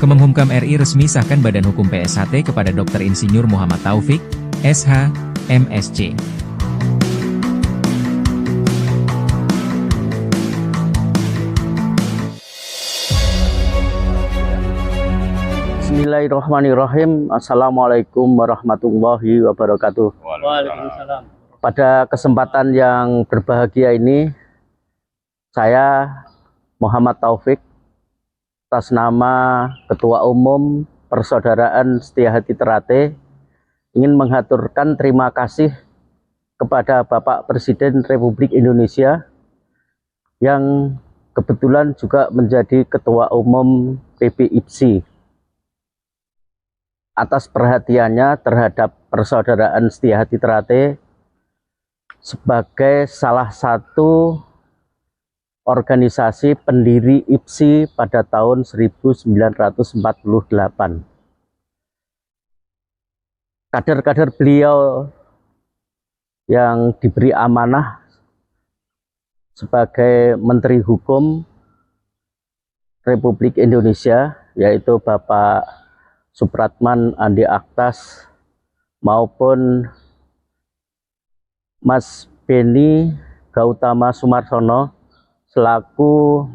Kemenhumkam RI resmi sahkan Badan Hukum PSHT kepada Dr. Insinyur Muhammad Taufik, SH, MSc. Bismillahirrahmanirrahim. Assalamualaikum warahmatullahi wabarakatuh. Waalaikumsalam. Pada kesempatan yang berbahagia ini, saya Muhammad Taufik atas nama Ketua Umum Persaudaraan Setiahati Ternate ingin menghaturkan terima kasih kepada Bapak Presiden Republik Indonesia yang kebetulan juga menjadi Ketua Umum PBIPSI atas perhatiannya terhadap Persaudaraan Setiahati Ternate sebagai salah satu organisasi pendiri IPSI pada tahun 1948. Kader-kader beliau yang diberi amanah sebagai Menteri Hukum Republik Indonesia, yaitu Bapak Supratman Andi Aktas maupun Mas Beni Gautama Sumarsono selaku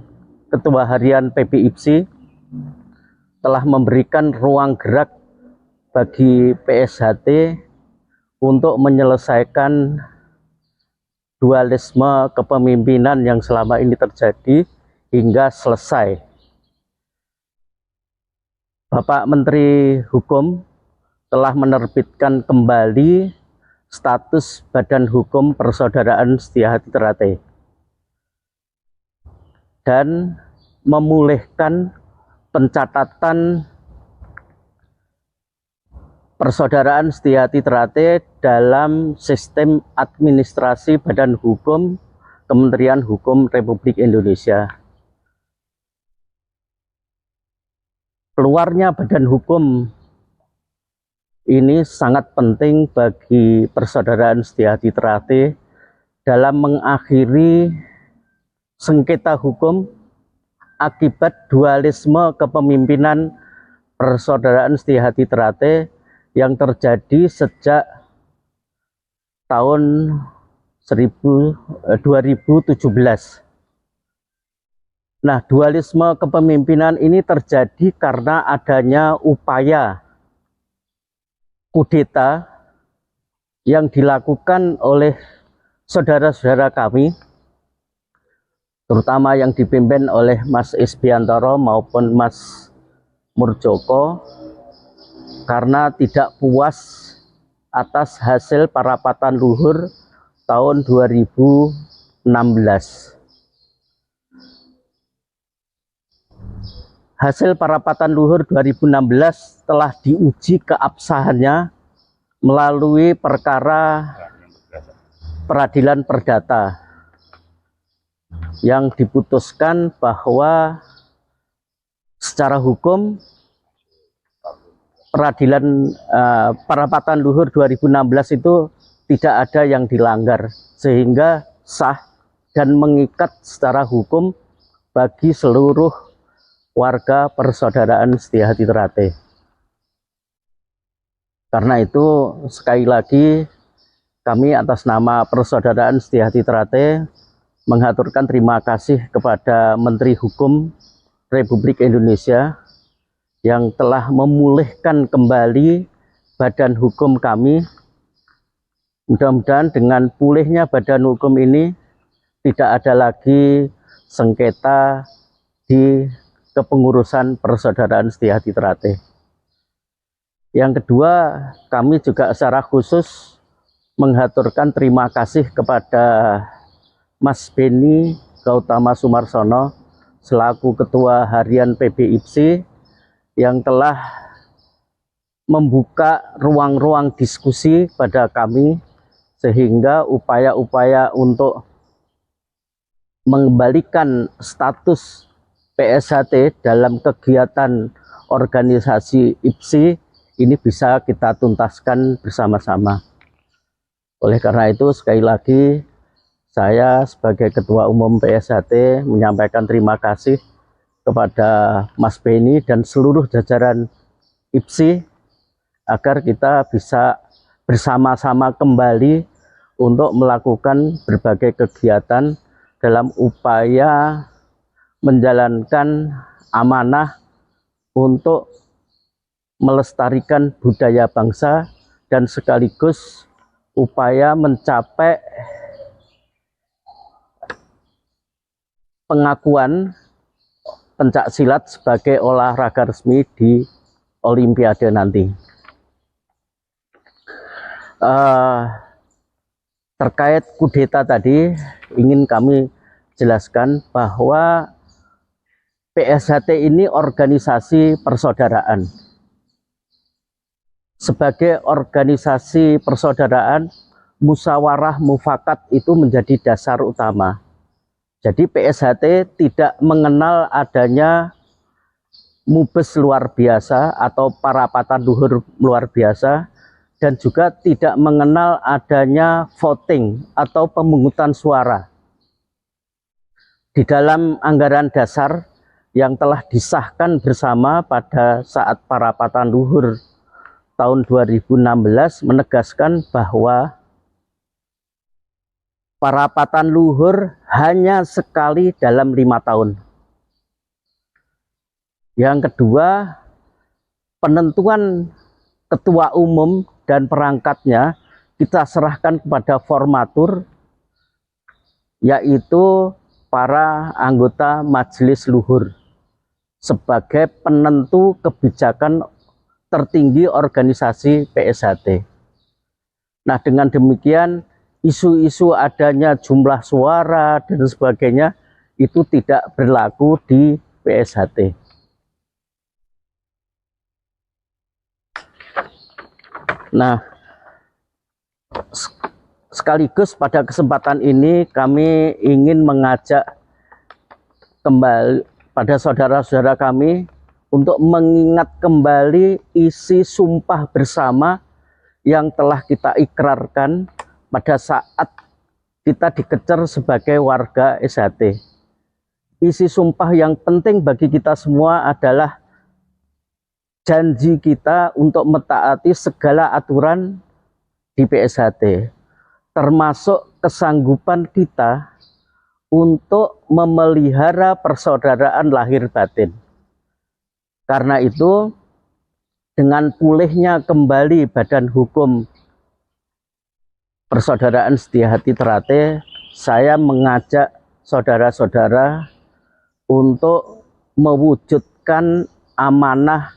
Ketua Harian PBIPSI telah memberikan ruang gerak bagi PSHT untuk menyelesaikan dualisme kepemimpinan yang selama ini terjadi hingga selesai. Bapak Menteri Hukum telah menerbitkan kembali status Badan Hukum Persaudaraan Setiahati Ternate dan memulihkan pencatatan Persaudaraan Setiahati Ternate dalam sistem administrasi Badan Hukum Kementerian Hukum Republik Indonesia. Keluarnya Badan Hukum ini sangat penting bagi Persaudaraan Setiahati Ternate dalam mengakhiri sengketa hukum akibat dualisme kepemimpinan Persaudaraan Setiahati Ternate yang terjadi sejak tahun 2017. Nah, dualisme kepemimpinan ini terjadi karena adanya upaya kudeta yang dilakukan oleh saudara-saudara kami, terutama yang dipimpin oleh Mas Isbiantoro maupun Mas Murjoko, karena tidak puas atas hasil parapatan luhur tahun 2016. Hasil parapatan luhur 2016 telah diuji keabsahannya melalui perkara peradilan perdata yang diputuskan bahwa secara hukum peradilan parapatan luhur 2016 itu tidak ada yang dilanggar, sehingga sah dan mengikat secara hukum bagi seluruh warga Persaudaraan Setiahati Ternate. Karena itu sekali lagi kami atas nama Persaudaraan Setiahati Ternate menghaturkan terima kasih kepada Menteri Hukum Republik Indonesia yang telah memulihkan kembali badan hukum kami. Mudah-mudahan dengan pulihnya badan hukum ini tidak ada lagi sengketa di kepengurusan Persaudaraan Setiahati Ternate. Yang kedua, kami juga secara khusus menghaturkan terima kasih kepada Mas Beni Gautama Sumarsono selaku Ketua Harian PBIPSI yang telah membuka ruang-ruang diskusi pada kami, sehingga upaya-upaya untuk mengembalikan status PSHT dalam kegiatan organisasi IPSI ini bisa kita tuntaskan bersama-sama. Oleh karena itu, sekali lagi saya sebagai Ketua Umum PSHT menyampaikan terima kasih kepada Mas Beni dan seluruh jajaran IPSI agar kita bisa bersama-sama kembali untuk melakukan berbagai kegiatan dalam upaya menjalankan amanah untuk melestarikan budaya bangsa dan sekaligus upaya mencapai pengakuan pencak silat sebagai olahraga resmi di Olimpiade nanti. Terkait kudeta tadi, ingin kami jelaskan bahwa PSHT ini organisasi persaudaraan. Sebagai organisasi persaudaraan, musyawarah mufakat itu menjadi dasar utama. Jadi PSHT tidak mengenal adanya mubes luar biasa atau parapatan luhur luar biasa, dan juga tidak mengenal adanya voting atau pemungutan suara. Di dalam anggaran dasar yang telah disahkan bersama pada saat parapatan luhur tahun 2016 menegaskan bahwa parapatan luhur hanya sekali dalam 5 tahun. Yang kedua, penentuan ketua umum dan perangkatnya kita serahkan kepada formatur, yaitu para anggota majelis luhur sebagai penentu kebijakan tertinggi organisasi PSHT. Nah, dengan demikian isu-isu adanya jumlah suara dan sebagainya itu tidak berlaku di PSHT. Nah, sekaligus pada kesempatan ini kami ingin mengajak kembali pada saudara-saudara kami untuk mengingat kembali isi sumpah bersama yang telah kita ikrarkan pada saat kita dikecer sebagai warga SHT. Isi sumpah yang penting bagi kita semua adalah janji kita untuk mentaati segala aturan di PSHT, termasuk kesanggupan kita untuk memelihara persaudaraan lahir batin. Karena itu, dengan pulihnya kembali Badan Hukum Persaudaraan Setiahati Ternate, saya mengajak saudara-saudara untuk mewujudkan amanah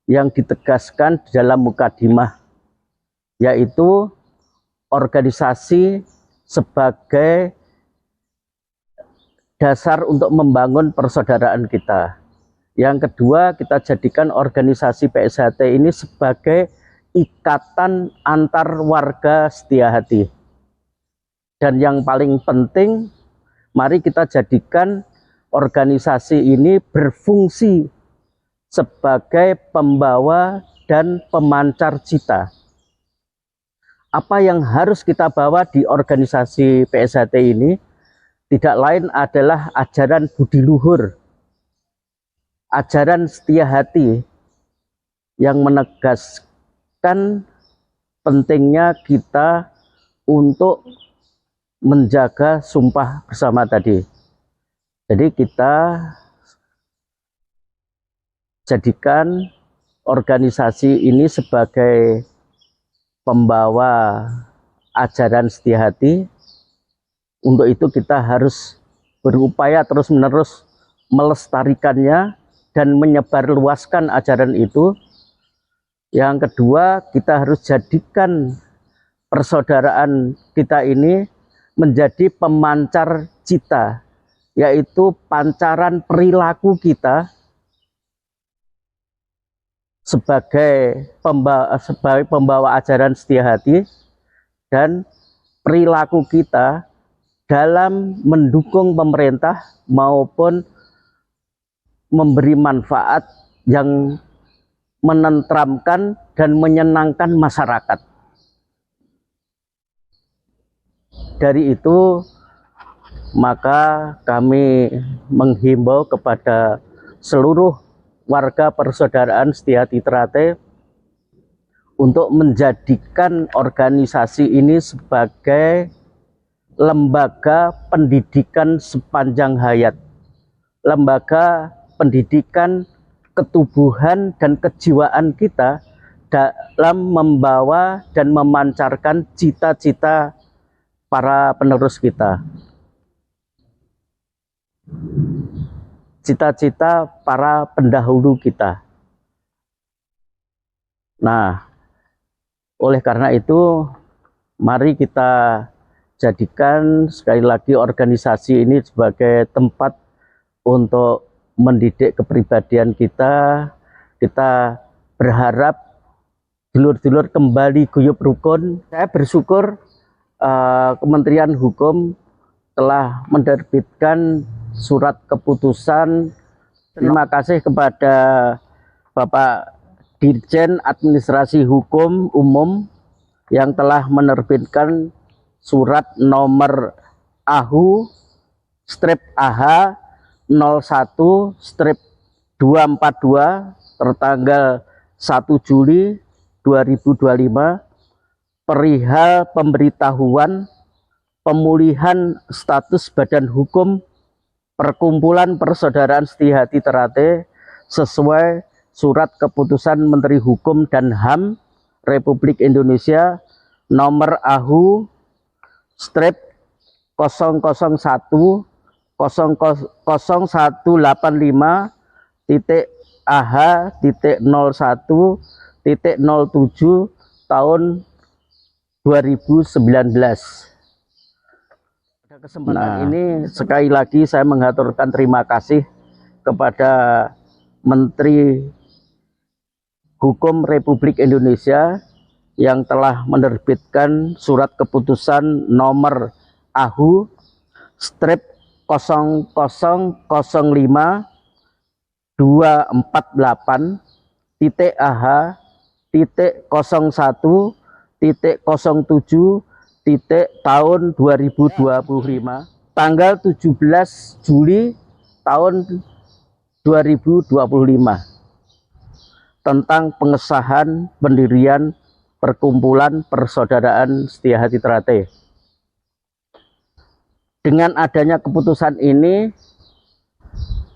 yang ditegaskan di dalam mukadimah, yaitu organisasi sebagai dasar untuk membangun persaudaraan kita. Yang kedua, kita jadikan organisasi PSHT ini sebagai ikatan antar warga setia hati. Dan yang paling penting, mari kita jadikan organisasi ini berfungsi sebagai pembawa dan pemancar cita. Apa yang harus kita bawa di organisasi PSHT ini tidak lain adalah ajaran budi luhur, ajaran setia hati yang menegaskan pentingnya kita untuk menjaga sumpah bersama tadi. Jadi kita jadikan organisasi ini sebagai pembawa ajaran setia hati. Untuk itu kita harus berupaya terus-menerus melestarikannya dan menyebarluaskan ajaran itu. Yang kedua, kita harus jadikan persaudaraan kita ini menjadi pemancar cita, yaitu pancaran perilaku kita sebagai pembawa ajaran setia hati dan perilaku kita dalam mendukung pemerintah maupun memberi manfaat yang menenteramkan dan menyenangkan masyarakat. Dari itu, maka kami menghimbau kepada seluruh warga persaudaraan Setiahati Ternate untuk menjadikan organisasi ini sebagai lembaga pendidikan sepanjang hayat, lembaga pendidikan ketubuhan dan kejiwaan kita dalam membawa dan memancarkan cita-cita para penerus kita, cita-cita para pendahulu kita. Nah, oleh karena itu, mari kita jadikan sekali lagi organisasi ini sebagai tempat untuk mendidik kepribadian kita. Kita berharap dulur-dulur kembali guyub rukun. Saya bersyukur Kementerian Hukum telah menerbitkan surat keputusan. Terima kasih kepada Bapak Dirjen Administrasi Hukum Umum yang telah menerbitkan surat nomor AHU/AH 01/242 tertanggal 1 Juli 2025 perihal pemberitahuan pemulihan status badan hukum Perkumpulan Persaudaraan Setiahati Ternate sesuai surat keputusan Menteri Hukum dan HAM Republik Indonesia nomor AHU/01/01/AH.01.07 tahun 2019. Pada kesempatan ini sekali lagi saya mengaturkan terima kasih kepada Menteri Hukum Republik Indonesia yang telah menerbitkan surat keputusan nomor AHU/0,005/21.01.07 tahun 2025 tanggal 17 Juli tahun 2025 tentang pengesahan pendirian Perkumpulan Persaudaraan Setiahati Ternate. Dengan adanya keputusan ini,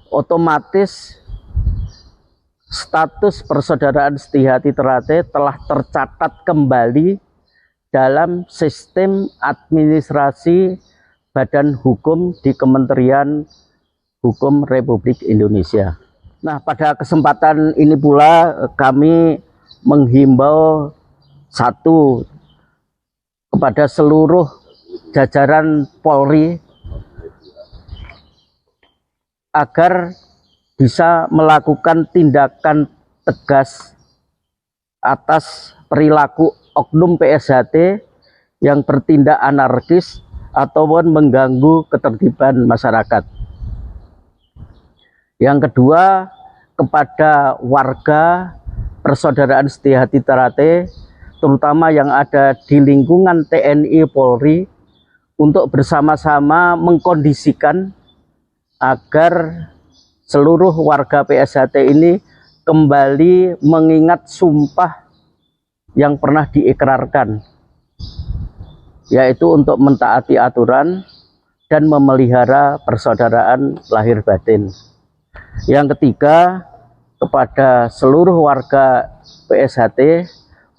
otomatis status Persaudaraan Setiahati Ternate telah tercatat kembali dalam sistem administrasi Badan Hukum di Kementerian Hukum Republik Indonesia. Nah, pada kesempatan ini pula kami menghimbau satu kepada seluruh jajaran Polri agar bisa melakukan tindakan tegas atas perilaku oknum PSHT yang bertindak anarkis ataupun mengganggu ketertiban masyarakat. Yang kedua, kepada warga Persaudaraan Setiahati Ternate, terutama yang ada di lingkungan TNI Polri, untuk bersama-sama mengkondisikan agar seluruh warga PSHT ini kembali mengingat sumpah yang pernah diikrarkan, yaitu untuk mentaati aturan dan memelihara persaudaraan lahir batin. Yang ketiga, kepada seluruh warga PSHT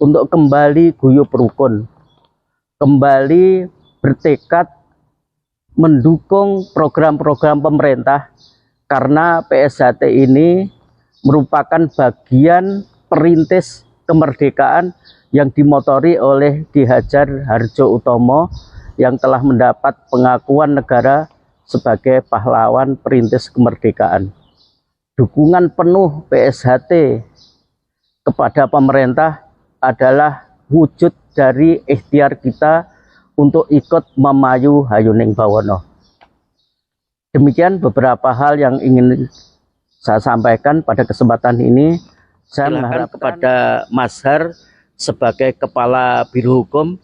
untuk kembali guyub rukun, kembali bertekad mendukung program-program pemerintah, karena PSHT ini merupakan bagian perintis kemerdekaan yang dimotori oleh Ki Hajar Hardjoatmojo yang telah mendapat pengakuan negara sebagai pahlawan perintis kemerdekaan. Dukungan penuh PSHT kepada pemerintah adalah wujud dari ikhtiar kita untuk ikut memayu hayuning bawana. Demikian beberapa hal yang ingin saya sampaikan pada kesempatan ini. Saya mengharap kepada Mas Har sebagai Kepala Biro Hukum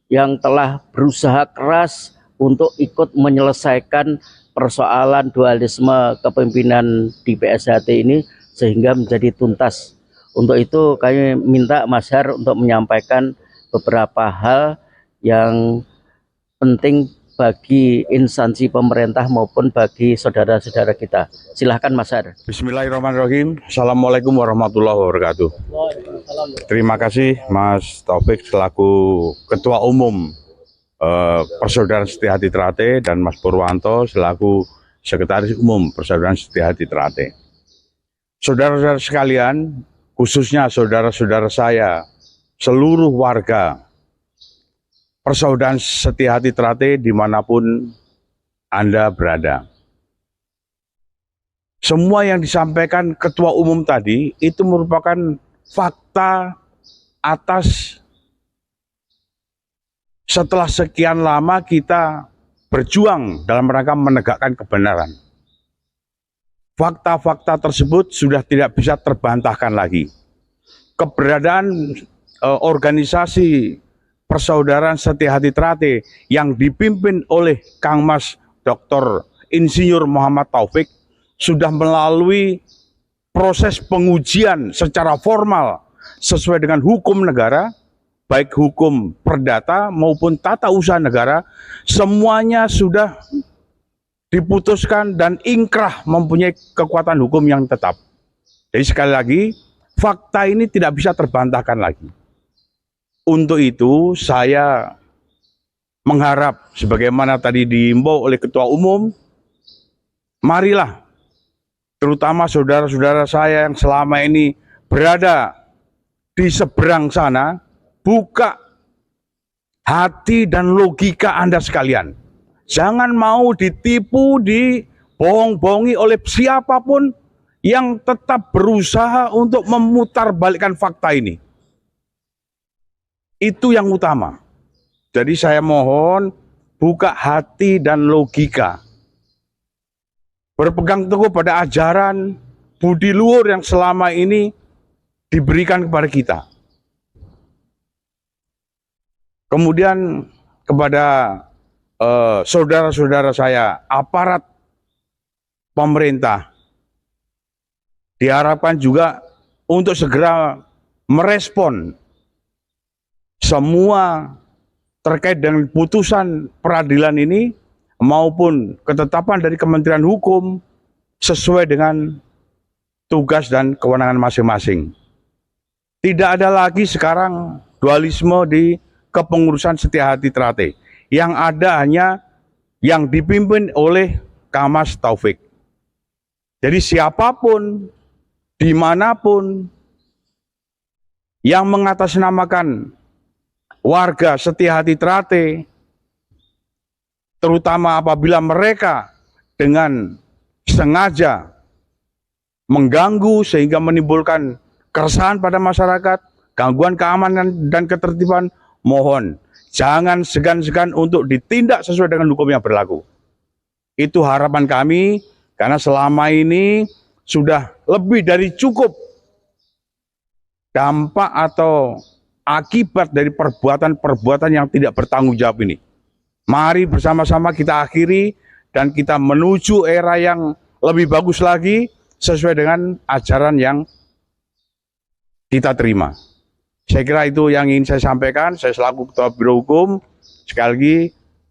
yang telah berusaha keras untuk ikut menyelesaikan persoalan dualisme kepemimpinan di PSHT ini sehingga menjadi tuntas. Untuk itu kami minta Mas Har untuk menyampaikan beberapa hal yang penting bagi instansi pemerintah maupun bagi saudara-saudara kita. Silahkan Mas Har. Bismillahirrahmanirrahim. Assalamualaikum warahmatullahi wabarakatuh. Terima kasih Mas Taufik selaku Ketua Umum Persaudaraan Setia Hati Trate dan Mas Purwanto selaku Sekretaris Umum Persaudaraan Setia Hati Trate. Saudara-saudara sekalian, khususnya saudara-saudara saya, seluruh warga Persaudaraan Setia Hati Trate dimanapun Anda berada. Semua yang disampaikan Ketua Umum tadi itu merupakan fakta atas setelah sekian lama kita berjuang dalam rangka menegakkan kebenaran. Fakta-fakta tersebut sudah tidak bisa terbantahkan lagi. Keberadaan organisasi Persaudaraan Setia Hati Trate yang dipimpin oleh Kang Mas Dr. Insinyur Muhammad Taufik sudah melalui proses pengujian secara formal sesuai dengan hukum negara, baik hukum perdata maupun tata usaha negara, semuanya sudah diputuskan dan ingkrah mempunyai kekuatan hukum yang tetap. Jadi sekali lagi, fakta ini tidak bisa terbantahkan lagi. Untuk itu saya mengharap sebagaimana tadi diimbau oleh Ketua Umum, marilah terutama saudara-saudara saya yang selama ini berada di seberang sana, buka hati dan logika Anda sekalian. Jangan mau ditipu, dibohong-bohongi oleh siapapun yang tetap berusaha untuk memutarbalikkan fakta ini. Itu yang utama. Jadi saya mohon buka hati dan logika. Berpegang teguh pada ajaran budi luhur yang selama ini diberikan kepada kita. Kemudian kepada saudara-saudara saya, aparat pemerintah, diharapkan juga untuk segera merespon semua terkait dengan putusan peradilan ini maupun ketetapan dari Kementerian Hukum sesuai dengan tugas dan kewenangan masing-masing. Tidak ada lagi sekarang dualisme di kepengurusan Setia Hati Trate. Yang ada hanya yang dipimpin oleh Kang Mas Taufik. Jadi siapapun, dimanapun yang mengatasnamakan warga Setia Hati Trate, terutama apabila mereka dengan sengaja mengganggu sehingga menimbulkan keresahan pada masyarakat, gangguan keamanan dan ketertiban, mohon jangan segan-segan untuk ditindak sesuai dengan hukum yang berlaku. Itu harapan kami, karena selama ini sudah lebih dari cukup dampak atau akibat dari perbuatan-perbuatan yang tidak bertanggung jawab ini. Mari bersama-sama kita akhiri dan kita menuju era yang lebih bagus lagi sesuai dengan ajaran yang kita terima. Saya kira itu yang ingin saya sampaikan. Saya selaku Ketua Biro Hukum, sekali lagi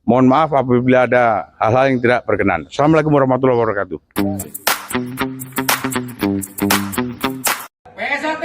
mohon maaf apabila ada hal-hal yang tidak berkenan. Assalamualaikum warahmatullahi wabarakatuh. PSHT